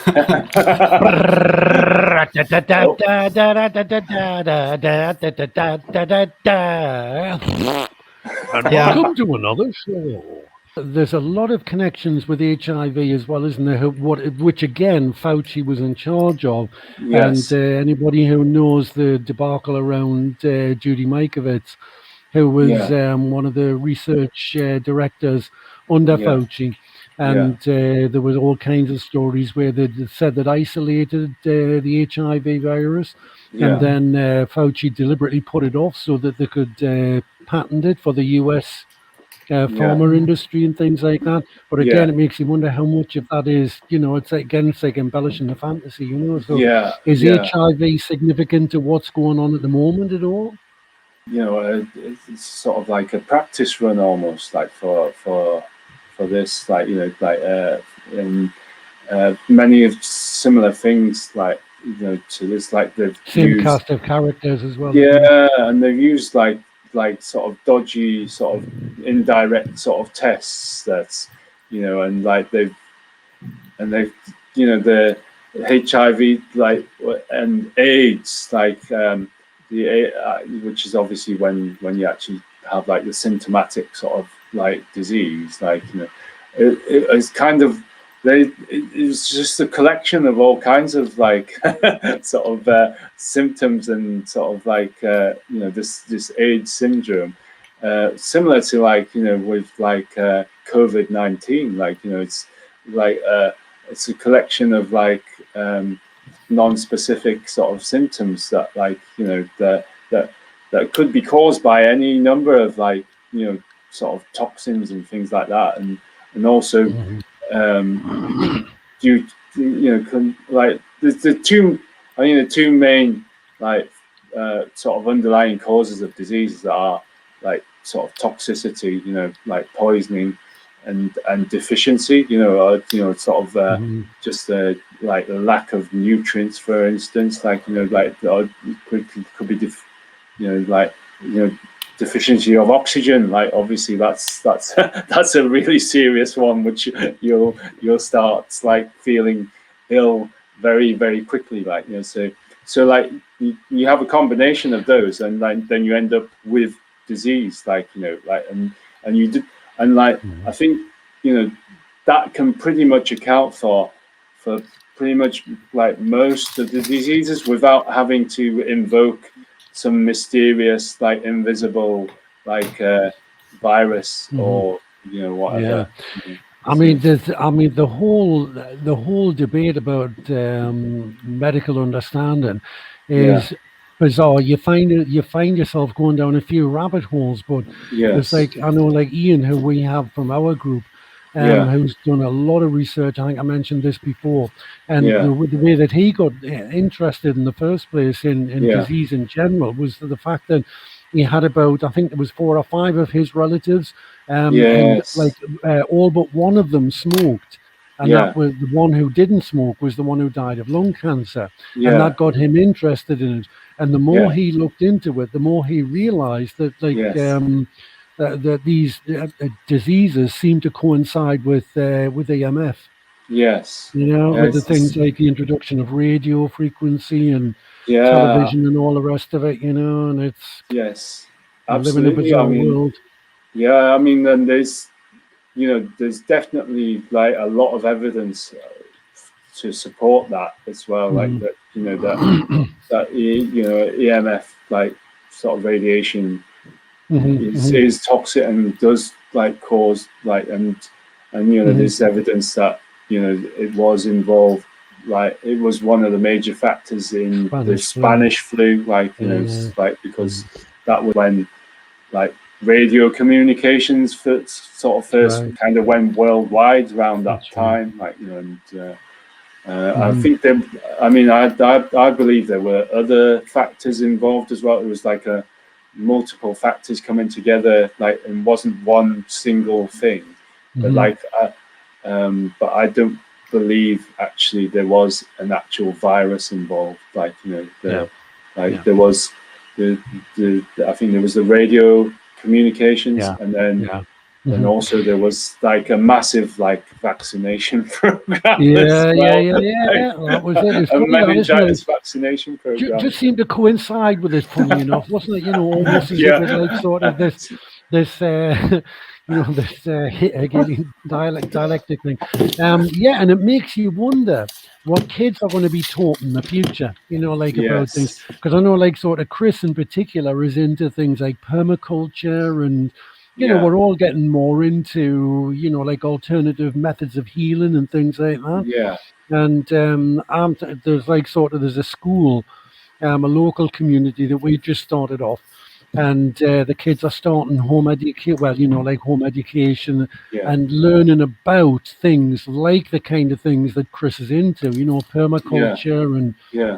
Oh, And Yeah. welcome to another show. There's a lot of connections with HIV as well, isn't there? Which again, Fauci was in charge of. And yes. anybody who knows the debacle around Judy Mikovits, who was Yeah. one of the research directors under Yeah. Fauci. Yeah. And there was all kinds of stories where they said that isolated the HIV virus, and Yeah. then Fauci deliberately put it off so that they could patent it for the US Yeah. pharma industry and things like that. But again, Yeah. it makes you wonder how much of that is, it's like, again, it's like embellishing the fantasy, So Yeah. is Yeah. HIV significant to what's going on at the moment at all? It's sort of like a practice run almost, like for this, like and many of similar things, like to this, like they've Same used. cast of characters as well, isn't it? Yeah, and they've used like sort of dodgy, sort of indirect sort of tests that's and like they've the HIV and AIDS which is obviously when you actually have like the symptomatic sort of like disease, it's kind of it was just a collection of all kinds of like sort of symptoms and sort of like this AIDS syndrome, similar to with COVID-19, it's a collection of non-specific sort of symptoms that that could be caused by any number of sort of toxins and things like that, and also due the two the two main sort of underlying causes of diseases that are like sort of toxicity, like poisoning and deficiency, sort of just like the lack of nutrients, for instance, could be deficiency of oxygen. Like obviously that's that's a really serious one, which you'll start like feeling ill very, very quickly, so like you have a combination of those, and then you end up with disease, and you do, and like I think that can pretty much account for pretty much like most of the diseases without having to invoke some mysterious invisible virus or whatever. Yeah. I mean, the whole debate about medical understanding is bizarre. You find yourself going down a few rabbit holes, but there's Yes. I know Ian, who we have from our group, who's done a lot of research. I think I mentioned this before, and the way that he got interested in the first place in disease in general was the fact that he had about, I think there was 4 or 5 of his relatives, and all but one of them smoked, and that was the one who didn't smoke was the one who died of lung cancer, and that got him interested in it. And the more he looked into it, the more he realized that that these diseases seem to coincide with EMF. Yes. With the things like the introduction of radio frequency and Yeah. television and all the rest of it, and it's absolutely. Living in a bizarre world. Yeah, I mean, and there's definitely like a lot of evidence to support that as well, like that that EMF like sort of radiation is toxic and does like cause and there's evidence that it was involved, like it was one of the major factors in the Spanish flu, because that was when like radio communications first kind of went worldwide around that time, I think I believe there were other factors involved as well. It was like a multiple factors coming together, and wasn't one single thing. But but I don't believe actually there was an actual virus involved. There was I think there was the radio communications, and then And also there was like a massive like vaccination program as Yeah, well. That was it. It's A funny that, isn't meningitis it? vaccination program. Just seemed to coincide with it, funny enough, wasn't it? You know, almost as if it like sort of this you know, this Hegelian dialectic thing. Yeah, and it makes you wonder what kids are going to be taught in the future, you know, like about things. Because I know like sort of Chris in particular is into things like permaculture and, you know, we're all getting more into, you know, like alternative methods of healing and things like that. Yeah. And there's like sort of, there's a school, a local community that we just started off. And the kids are starting home education, well, you know, like home education and learning about things like the kind of things that Chris is into, you know, permaculture and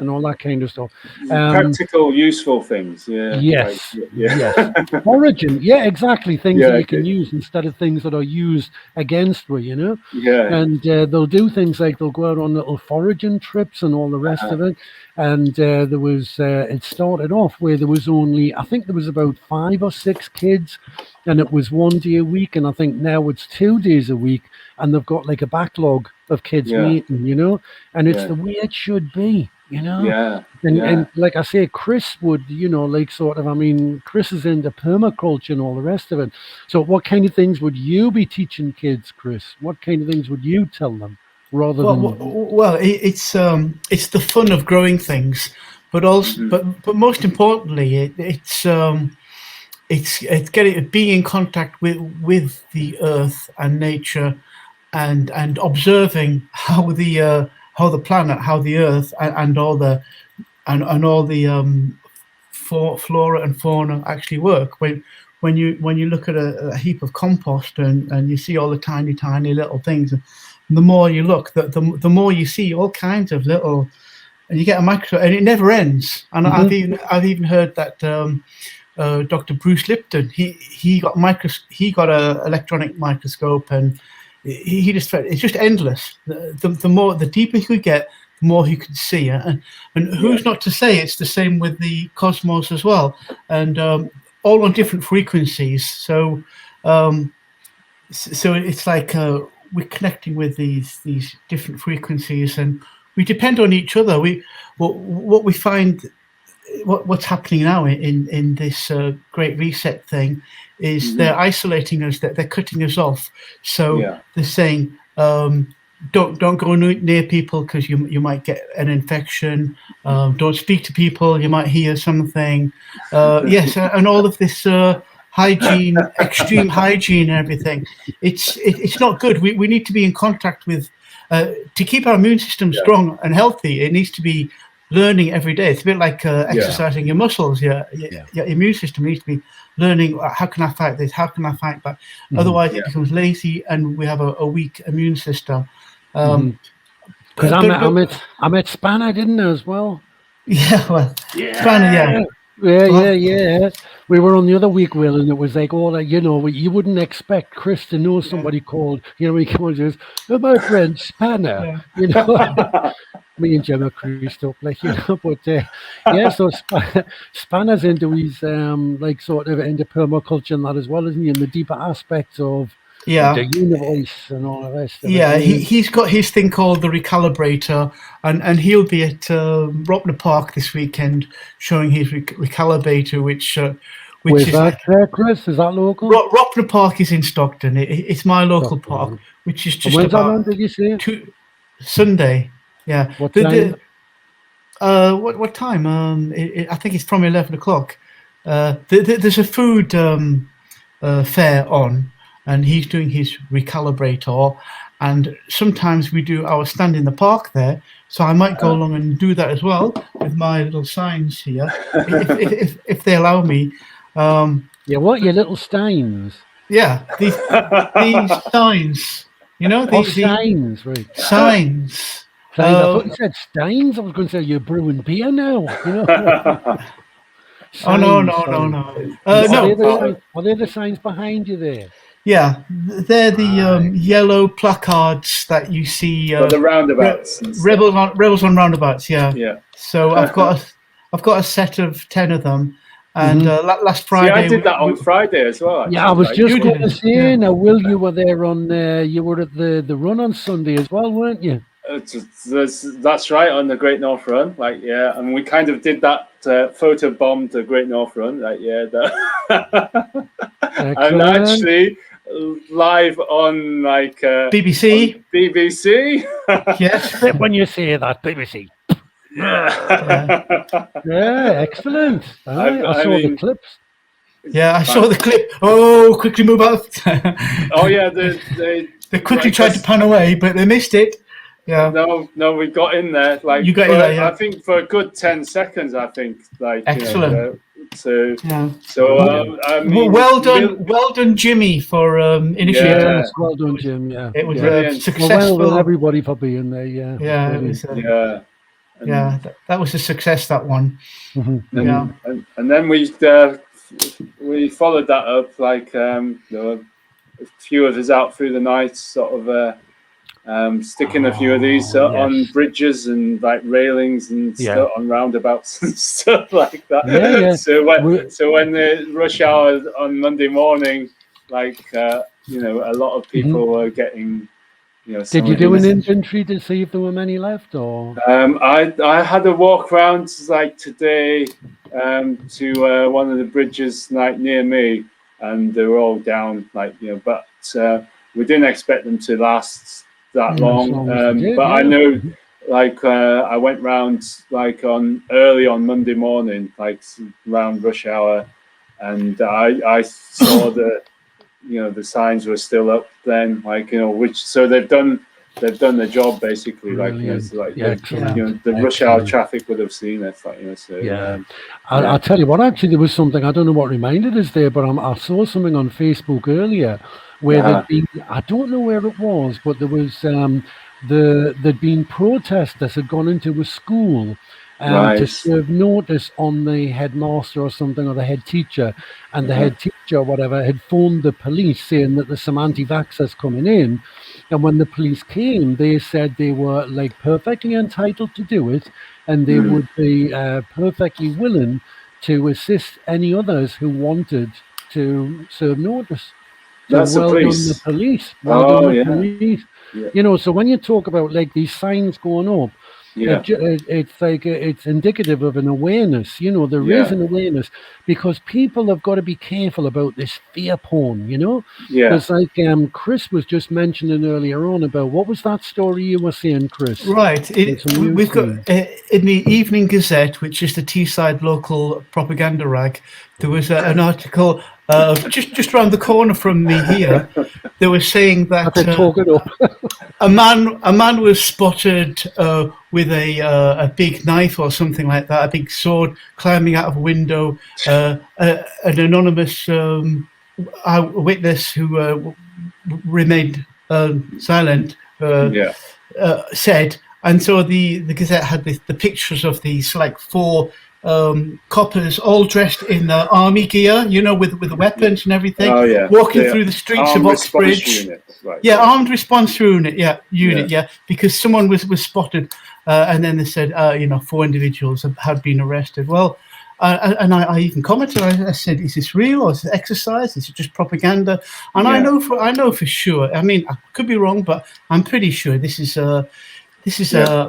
all that kind of stuff. Practical, useful things. Yeah. Yes. Like, Yes. Origin. Yeah, exactly. Things that you can okay. use instead of things that are used against you, you know? Yeah. And they'll do things like they'll go out on little foraging trips and all the rest of it. And there was, it started off where there was only, I think there was about 5 or 6 kids, and it was 1 day a week. And I think now it's 2 days a week, and they've got like a backlog of kids waiting, you know? And it's the way it should be, you know? And like I say, Chris would, you know, like sort of, I mean, Chris is into permaculture and all the rest of it. So what kind of things would you be teaching kids, Chris? What kind of things would you tell them rather than... Well, it's the fun of growing things, but also, but most importantly, it's getting being in contact with the earth and nature, and observing how the planet, how the earth, and all the flora and fauna actually work. When you look at a heap of compost and you see all the tiny little things, and the more you look, the more you see all kinds of little, and you get a microscope, and it never ends. And I've even heard that Dr. Bruce Lipton, he got a electronic microscope, and he just felt it's just endless. The deeper he could get, the more he could see. And who's not to say it's the same with the cosmos as well, and all on different frequencies. So it's like we're connecting with these different frequencies, and we depend on each other. What we find, what's happening now in this great reset thing is they're isolating us, that they're cutting us off. So they're saying, don't go near people because you might get an infection. Don't speak to people, you might hear something. Yes, and all of this hygiene, extreme hygiene and everything. It's not good. We need to be in contact with, to keep our immune system strong and healthy. It needs to be learning every day. It's a bit like exercising your muscles. Your immune system needs to be learning, how can I fight this? How can I fight that? Otherwise it becomes lazy and we have a weak immune system. Because I met Spanner, didn't I, as well? Spanner, Yeah. We were on the other week, Will, and it was like all that, you know, you wouldn't expect Chris to know somebody called, you know, he calls us, my friend Spanner, you know. Me and Gemma creased up, like, you know, but so Spanner's into his like sort of into permaculture and that as well, isn't he? And the deeper aspects of the universe and all the rest of it. He's got his thing called the Recalibrator, and he'll be at Ropner Park this weekend showing his Recalibrator, which is that, Chris? Is that local? Ropner Park is in Stockton. It's my local park, which is just about. When's that, did you say? Sunday. Yeah. What time? What time? I think it's from 11 o'clock. There's a food fair on, and he's doing his Recalibrator, and sometimes we do our stand in the park there, so I might go along and do that as well with my little signs here, if they allow me. What, your little steins? Yeah, these signs, you know, these signs, right? Signs. I thought you said steins. I was going to say you're brewing beer now, you know. No. Are they the signs behind you there? Yeah, they're the yellow placards that you see. The roundabouts. Rebels on roundabouts. Yeah. Yeah. So I've got a set of 10 of them, And last Friday, I did that on Friday as well. Actually. Yeah, I was just going to say. Yeah. Now, Will, you were there on. You were at the run on Sunday as well, weren't you? That's right, on the Great North Run. Like, yeah, and we kind of did that photo bomb the Great North Run. Like, yeah, and actually live on like BBC. On BBC. Yes, when you say that, BBC. Yeah, excellent. I saw the clips. Yeah, I saw the clip. Oh, quickly move out. Oh yeah, they quickly tried to pan away, but they missed it. Yeah. No, we got in there. Like, you got in there, yeah. I think for a good 10 seconds. I think, like, excellent. So I mean, well done, Jimmy, for initiating. Yeah, well done, Jim. Yeah, it was successful. Well done, everybody, for being there. Yeah, yeah, it was, that was a success. That one. And then we followed that up, like a few of us out through the night, sort of sticking a few of these on bridges and like railings and stuff, on roundabouts and stuff like that. So when the rush hour on Monday morning, like a lot of people were getting. Did you do an inventory to see if there were many left, or? I had a walk around like today to one of the bridges like near me, and they were all down, like, but we didn't expect them to last that long. I know, like, I went round like early on Monday morning, like around rush hour, and I saw the signs were still up then, like, which, so they've done the job basically. Brilliant. Like, the rush hour traffic would have seen it, like, so I'll tell you what, actually there was something, I don't know what reminded us there, but I saw something on Facebook earlier where there'd been, I don't know where it was, but there was there'd been protesters had gone into a school to serve notice on the headmaster or something, or the head teacher, and the head teacher or whatever had phoned the police saying that there's some anti-vaxxers coming in, and when the police came, they said they were like perfectly entitled to do it, and they would be perfectly willing to assist any others who wanted to serve notice. So that's well the done police. The police. Well done the police. Yeah. So when you talk about like these signs going up, it's like it's indicative of an awareness. There is an awareness, because people have got to be careful about this fear porn. It's like Chris was just mentioning earlier on about, what was that story you were saying, Chris? Right. We've got in the Evening Gazette, which is the Teesside local propaganda rag, there was an article just around the corner from me here. They were saying that a man was spotted with a big knife or something like that, a big sword, climbing out of a window. An anonymous witness who remained silent said, and so the Gazette had the pictures of these like four coppers all dressed in army gear, with the weapons and everything, walking through the streets of Oxbridge. Armed response unit, because someone was spotted, and then they said, 4 individuals had been arrested. Well, and I even commented. I said, "Is this real, or is it exercise? Is it just propaganda?" And I know for sure. I mean, I could be wrong, but I'm pretty sure this is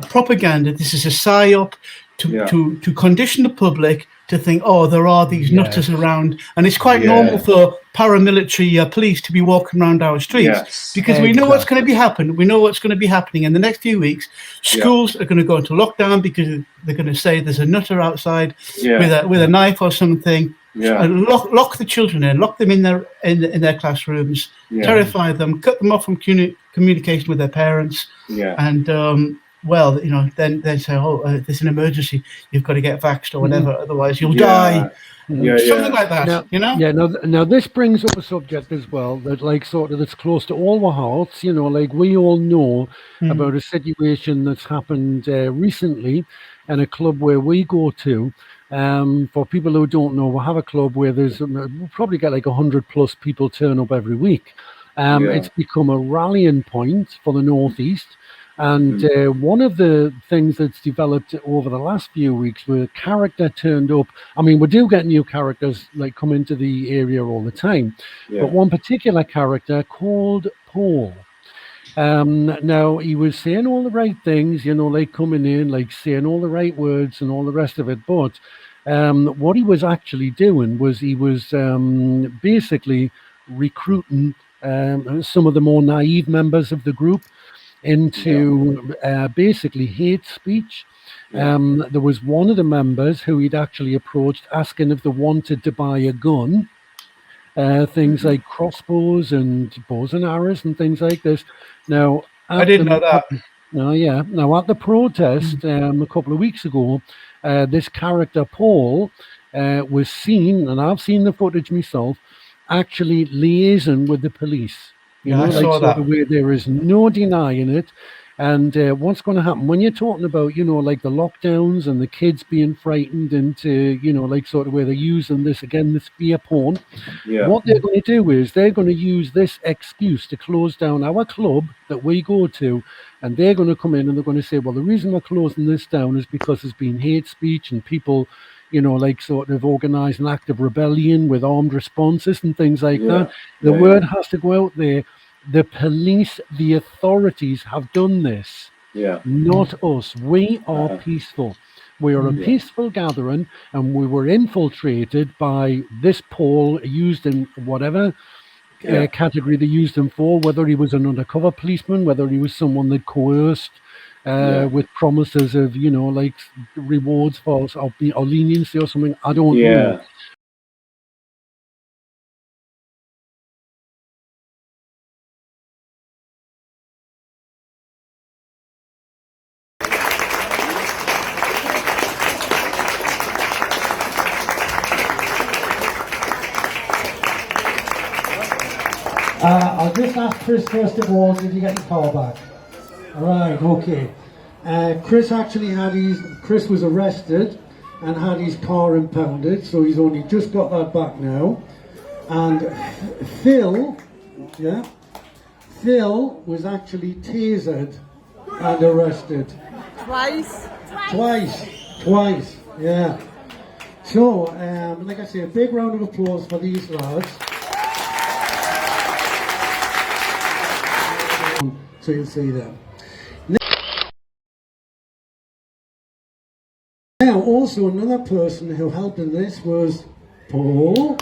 propaganda. This is a psyop to condition the public to think, there are these nutters around, and it's quite normal for paramilitary police to be walking around our streets, because we know what's going to be happening. We know what's going to be happening in the next few weeks. Schools are going to go into lockdown because they're going to say there's a nutter outside with a knife or something. And lock the children in, lock them in their classrooms, terrify them, cut them off from communication with their parents, and then say, there's an emergency, you've got to get vaxxed or whatever, otherwise you'll die. Something like that. Now this brings up a subject as well that, like, sort of, that's close to all our hearts. Like, we all know about a situation that's happened recently in a club where we go to. For people who don't know, we'll have a club where we'll probably get like 100+ people turn up every week. It's become a rallying point for the Northeast. And one of the things that's developed over the last few weeks, where a character turned up. I mean, we do get new characters like come into the area all the time, but one particular character called Paul. Now he was saying all the right things, you know, like coming in, like saying all the right words and all the rest of it. But what he was actually doing was he was basically recruiting some of the more naive members of the group into basically hate speech. There was one of the members who he'd actually approached asking if they wanted to buy a gun. Things like crossbows and bows and arrows and things like this. Now, I didn't know that. Now, at the protest a couple of weeks ago, this character Paul was seen, and I've seen the footage myself, actually liaising with the police. You know, I saw that. The way there is no denying it. And what's going to happen when you're talking about, you know, like the lockdowns and the kids being frightened into, you know, like sort of where they're using this again, this fear porn. What they're going to do is they're going to use this excuse to close down our club that we go to, and they're going to come in and they're going to say, well, the reason we're closing this down is because there's been hate speech and people, you know, like sort of organise an act of rebellion with armed responses and things like that. The word has to go out there. The police, the authorities have done this, not us. We are peaceful. We are a peaceful gathering, and we were infiltrated by this Paul, used in whatever category they used him for, whether he was an undercover policeman, whether he was someone that coerced with promises of, you know, like rewards for or leniency or something. I don't know. I'll just ask Chris first of all, did you get your car back? All right, okay. Chris was arrested and had his car impounded, so he's only just got that back now. And Phil was actually tasered and arrested. Twice, yeah. So, like I say, a big round of applause for these lads. So you'll see them. Now, also another person who helped in this was Paul.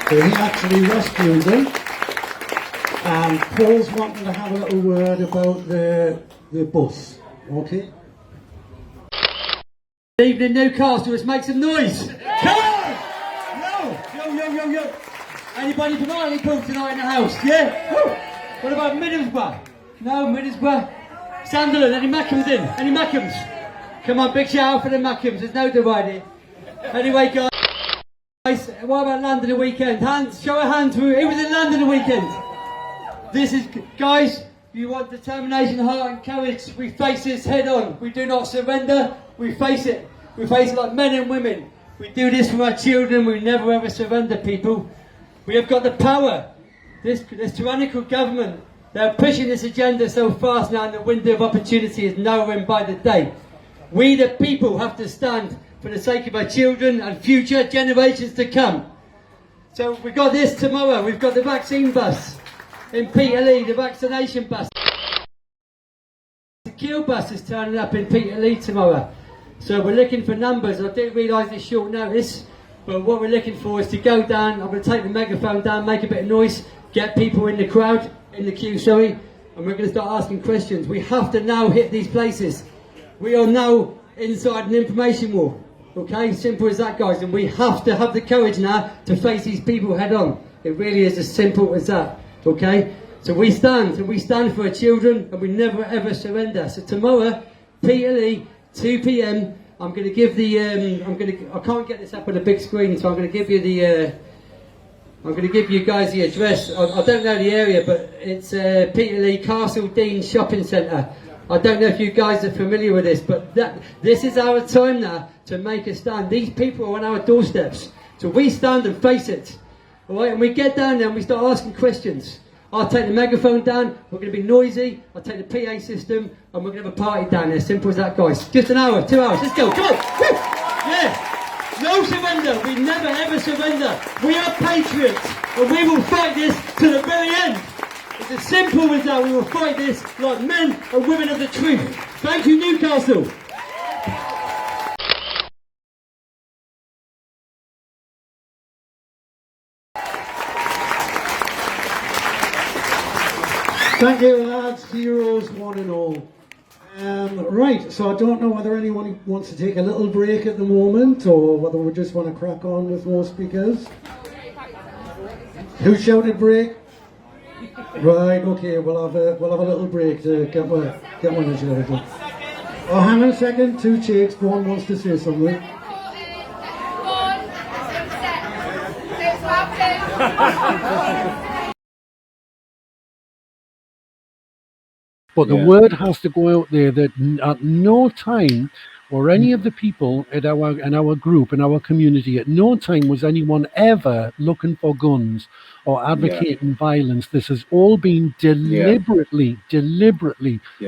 So he actually rescued them. And Paul's wanting to have a little word about the bus. Okay? Good evening, Newcastle. Let's make some noise. Come on! Yo. Anybody from Hartlepool tonight in the house? Yeah? Woo. What about Middlesbrough? No, Middlesbrough. Sunderland, any Mackems in? Any Mackems? Come on, big shout out for the Mackems. There's no dividing. Anyway, guys, what about London the weekend? Hands, show a hand to who was in London the weekend. This is, guys, you want determination, heart and courage. We face this head on. We do not surrender. We face it. We face it like men and women. We do this for our children. We never ever surrender, people. We have got the power. This tyrannical government, they're pushing this agenda so fast now, and the window of opportunity is narrowing by the day. We the people have to stand for the sake of our children and future generations to come. So we've got this tomorrow. We've got the vaccine bus in Peterlee, the vaccination bus. The kill bus is turning up in Peterlee tomorrow. So we're looking for numbers. I didn't realise it's short notice, but what we're looking for is to go down. I'm going to take the megaphone down, make a bit of noise, get people in the crowd, in the queue, sorry, and we're going to start asking questions. We have to now hit these places. We are now inside an information war, okay? Simple as that, guys, and we have to have the courage now to face these people head on. It really is as simple as that, okay? So we stand for our children, and we never ever surrender. So tomorrow, Peterlee, 2 p.m, I'm going to give the, I can't get this up on a big screen, so I'm going to give you the, I'm going to give you guys the address. I don't know the area, but it's Peterlee Castle Dean Shopping Centre. I don't know if you guys are familiar with this, but this is our time now to make a stand. These people are on our doorsteps, so we stand and face it. All right, and we get down there and we start asking questions. I'll take the megaphone down, we're going to be noisy, I'll take the PA system, and we're going to have a party down there. Simple as that, guys. Just an hour, 2 hours, let's go, come on! Woo! Yeah! No surrender, we never ever surrender. We are patriots, and we will fight this to the very end. It's as simple as that, we will fight this like men and women of the truth. Thank you, Newcastle! Thank you, lads, heroes, one and all. Right, so I don't know whether anyone wants to take a little break at the moment, or whether we just want to crack on with more speakers. Who shouted break? Right, okay, we'll have a little break to get one of you. Oh, hang on a second, 2 chicks, one wants to say something. But the word has to go out there that at no time or any of the people in our group, in our community, at no time was anyone ever looking for guns or advocating violence. This has all been deliberately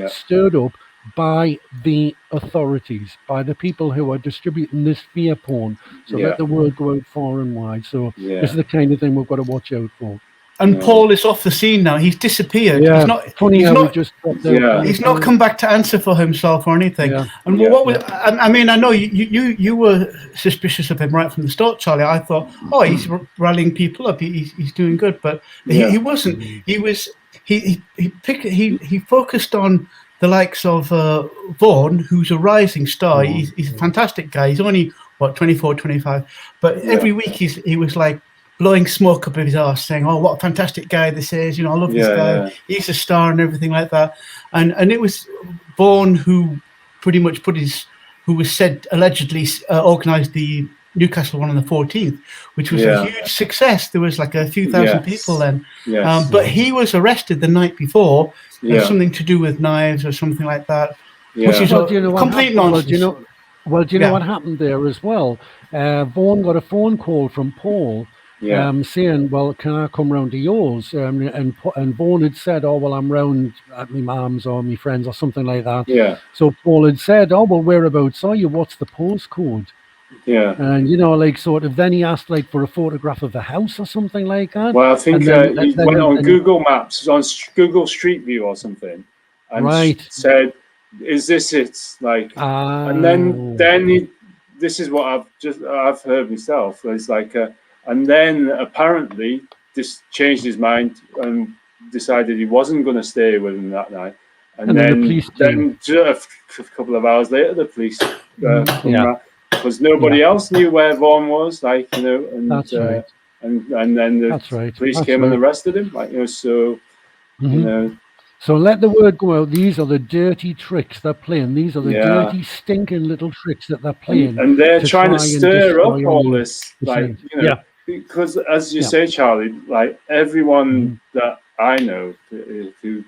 stirred up by the authorities, by the people who are distributing this fear porn. So let the word go out far and wide. So this is the kind of thing we've got to watch out for. And Paul is off the scene now. He's disappeared. Yeah, he's not, funny he's how not, we just dropped out. He's not come back to answer for himself or anything. Yeah. And what was, I mean, I know you were suspicious of him right from the start, Charlie. I thought, oh, he's rallying people up. He's doing good, but he wasn't. He focused on the likes of Vaughan, who's a rising star. He's a fantastic guy. He's only 24, 25, but every week he was like blowing smoke up his arse, saying, "Oh, what a fantastic guy this is! You know, I love this guy. Yeah. He's a star and everything like that." And it was Vaughan who pretty much who was said allegedly organised the Newcastle one on the 14th, which was a huge success. There was like a few thousand people then. But he was arrested the night before. Something to do with knives or something like that, which is complete nonsense. Do you know what happened there as well? Vaughan got a phone call from Paul. Saying, well, can I come round to yours? And Vaughan had said, oh, well, I'm round at my mum's or my friends or something like that. So Paul had said, oh, well, whereabouts are you? What's the postcode? And, like, sort of, then he asked, like, for a photograph of the house or something like that. Well, I think he went on Google Maps, on Google Street View or something, and said, is this it? Like, and then he, this is what I've heard myself. It's like, and then apparently this changed his mind and decided he wasn't going to stay with him that night. And then a couple of hours later, the police because nobody else knew where Vaughan was, like, and that's right. and then the police came and arrested him, like, so So let the word go out. These are the dirty tricks they're playing. These are the dirty, stinking little tricks that they're playing. And they're trying to stir up all this, like, because as you say, Charlie, like everyone that I know who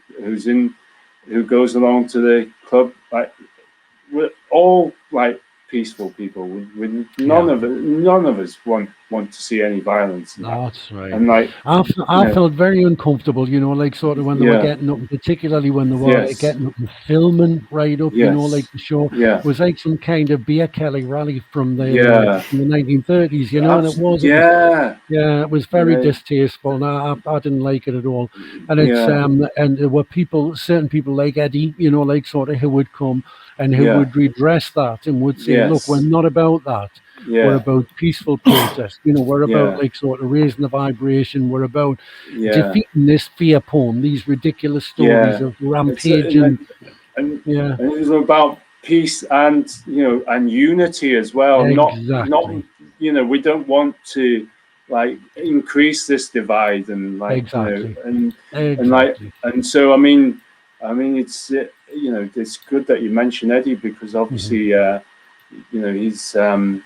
goes along to the club, like, we're all like peaceful people. None of us want to see any violence. That's right. And like, I felt very uncomfortable, like sort of when they were getting up, particularly when they were getting up and filming right up, like the show was like some kind of Beer Kelly rally from the 1930s, and it was. It was very distasteful, and I didn't like it at all. And it's and there were certain people like Eddie, like sort of who would come and who would redress that and would say, look, we're not about that. We're about peaceful protest. We're about like sort of raising the vibration. We're about defeating this fear porn, these ridiculous stories of rampaging. And it was about peace and and unity as well. Exactly. Not we don't want to like increase this divide and like and so I mean it's it's good that you mentioned Eddie, because obviously he's had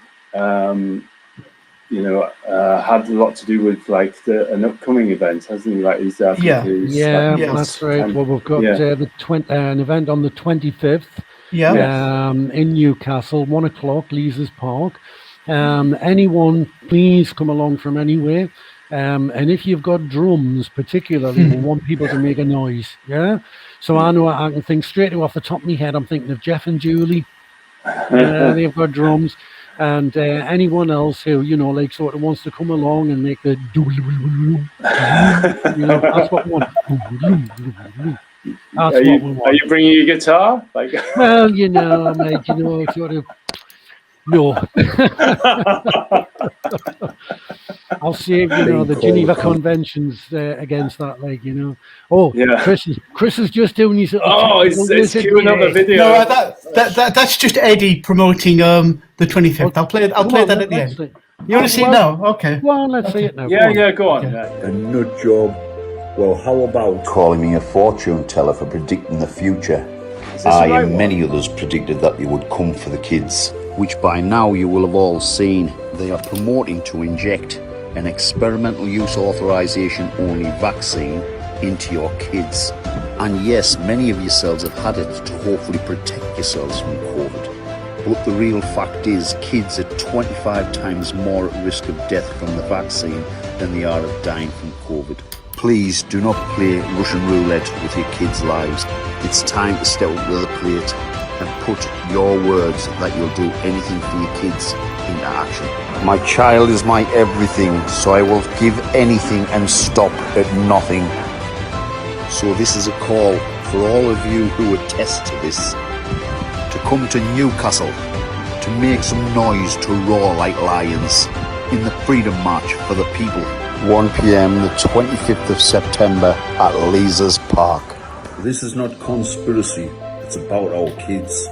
a lot to do with like an upcoming event, hasn't he? Like he's that's right. Well, we've got an event on the 25th in Newcastle, 1:00, Lees's Park. Anyone, please come along from anywhere. And if you've got drums, particularly, we want people to make a noise. Yeah. So I know I can think straight off the top of my head. I'm thinking of Jeff and Julie. They've got drums. And anyone else who, like sort of wants to come along and make the that's what we want. That's what we want. Are you bringing your guitar? Like, well, mate, sort of. No. I'll save, the Geneva Conventions against that, Oh, yeah. Chris is just doing his. Oh, it's queuing up a video. No, that's just Eddie promoting the 25th. I'll play that at the end. You want to see it now? Okay. Well, let's see it now. Yeah, go on. Okay. Yeah. A nut job. Well, how about calling me a fortune teller for predicting the future? I and many others predicted that they would come for the kids, which by now you will have all seen. They are promoting to inject an experimental use authorization only vaccine into your kids. And yes, many of yourselves have had it to hopefully protect yourselves from COVID. But the real fact is, kids are 25 times more at risk of death from the vaccine than they are of dying from COVID. Please do not play Russian roulette with your kids' lives. It's time to step up to the plate and put your words that you'll do anything for your kids into action. My child is my everything, so I will give anything and stop at nothing. So this is a call for all of you who attest to this, to come to Newcastle, to make some noise, to roar like lions in the Freedom March for the people. 1 p.m. the 25th of September at Leazes Park. This is not conspiracy, it's about our kids.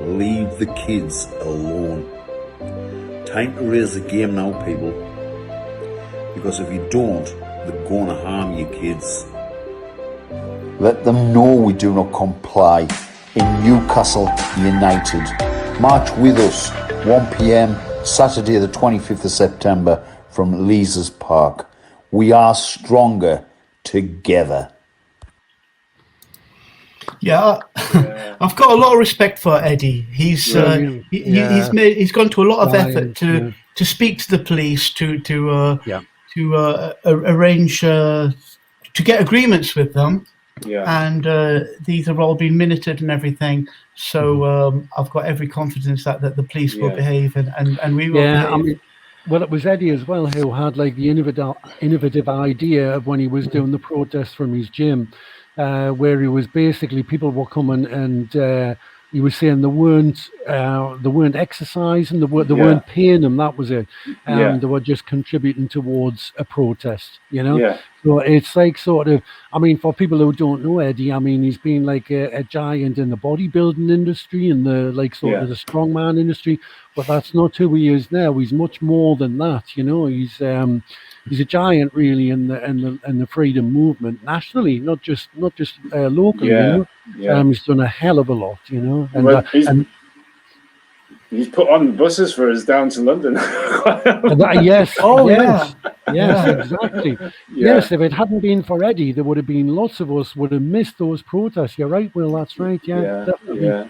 Leave the kids alone. Time to raise the game now, people. Because if you don't, they're going to harm your kids. Let them know we do not comply. In Newcastle United. March with us, 1 p.m, Saturday the 25th of September from Leazes Park. We are stronger together. Yeah, I've got a lot of respect for Eddie. He's gone to a lot of effort to speak to the police, to arrange to get agreements with them. Yeah. And these have all been minuted and everything. So I've got every confidence that the police will behave and we will behave. I mean, well, it was Eddie as well who had like the innovative idea of when he was doing the protest from his gym, where he was basically, people were coming and he was saying they weren't exercising, they weren't paying them, that was it. They were just contributing towards a protest, Yeah. So it's like sort of, I mean, for people who don't know Eddie, I mean, he's been like a giant in the bodybuilding industry and the like sort of the strongman industry, but that's not who he is now. He's much more than that, He's a giant really in the freedom movement nationally, not just locally. He's done a hell of a lot, and he's put on buses for us down to London. Yes. Exactly. Yes, if it hadn't been for Eddie, there would have been lots of us would have missed those protests. You're right, Will. That's right. Definitely.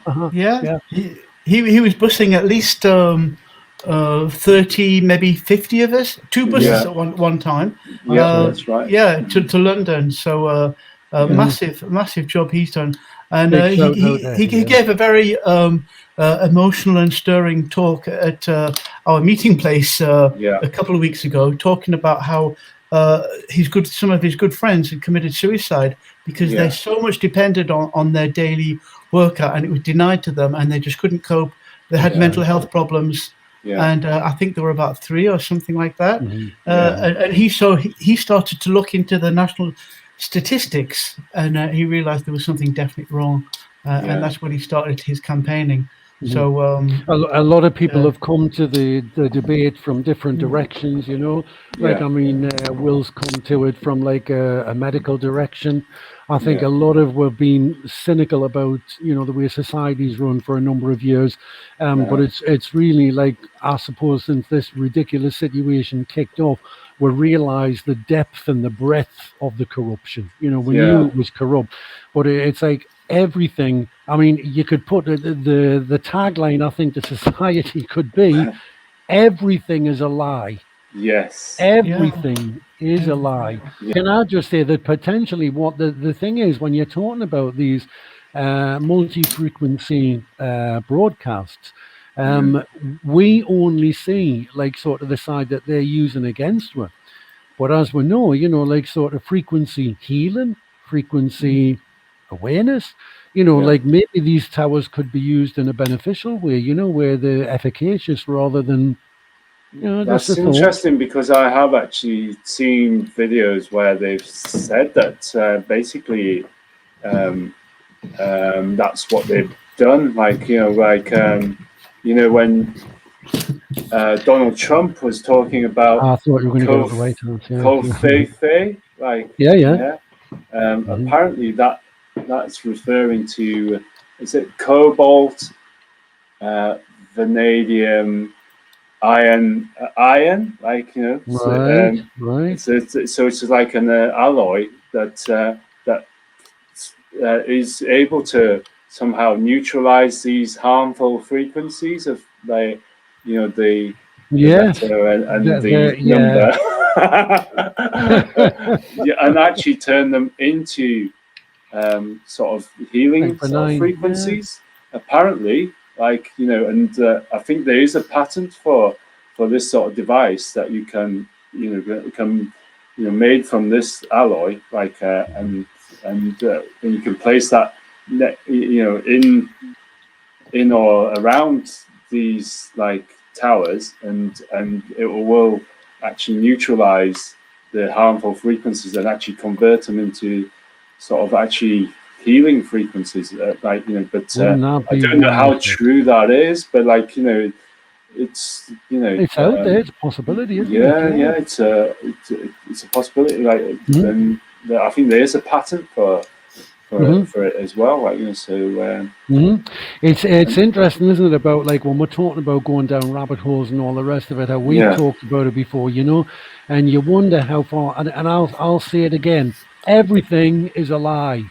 He was busing at least 30, maybe 50 of us, 2 buses at one time. That's right. To London. So massive job he's done. And he gave a very emotional and stirring talk at our meeting place a couple of weeks ago, talking about how some of his good friends had committed suicide because they're so much dependent on their daily workout, and it was denied to them, and they just couldn't cope. They had mental health problems. And I think there were about 3 or something like that. And he started to look into the national statistics, and he realized there was something definitely wrong, and that's when he started his campaigning. So a lot of people have come to the debate from different directions, I mean, Will's come to it from like a medical direction. I think a lot of we've been cynical about the way society's run for a number of years, but it's really like, I suppose, since this ridiculous situation kicked off, we realised the depth and the breadth of the corruption. We knew it was corrupt, but it's like everything. I mean, you could put the tagline, I think, to society could be, everything is a lie. Yes. Everything is a lie. Can I just say that potentially what the thing is when you're talking about these multi-frequency broadcasts, we only see like sort of the side that they're using against us. But as we know, you know, like sort of frequency healing, frequency awareness, you know, like maybe these towers could be used in a beneficial way, you know, where they're efficacious rather than, you know, that's interesting because I have actually seen videos where they've said that basically that's what they've done. Like, you know, like, you know, when Donald Trump was talking about I thought you were going to get it right. Kofefe, like, apparently that's referring to, is it cobalt, vanadium, iron, like, you know, right. So it's like an alloy that is able to somehow neutralize these harmful frequencies of, like, you know, the letter and the number, and actually turn them into sort of healing sort of frequencies. Apparently, like, you know, and I think there is a patent for this sort of device that you can, you know, made from this alloy, like, and you can place that, you know, in or around these like towers, and it will actually neutralize the harmful frequencies and actually convert them into sort of actually healing frequencies, like, you know, but I don't know how true that is, but, like, you know, it's, you know, it's out there, it's a possibility, isn't it? It's a possibility, like, and I think there is a patent for it as well, like, you know, so it's interesting, isn't it, about like when we're talking about going down rabbit holes and all the rest of it, how we've talked about it before, you know, and you wonder how far, and I'll say it again, everything is a lie.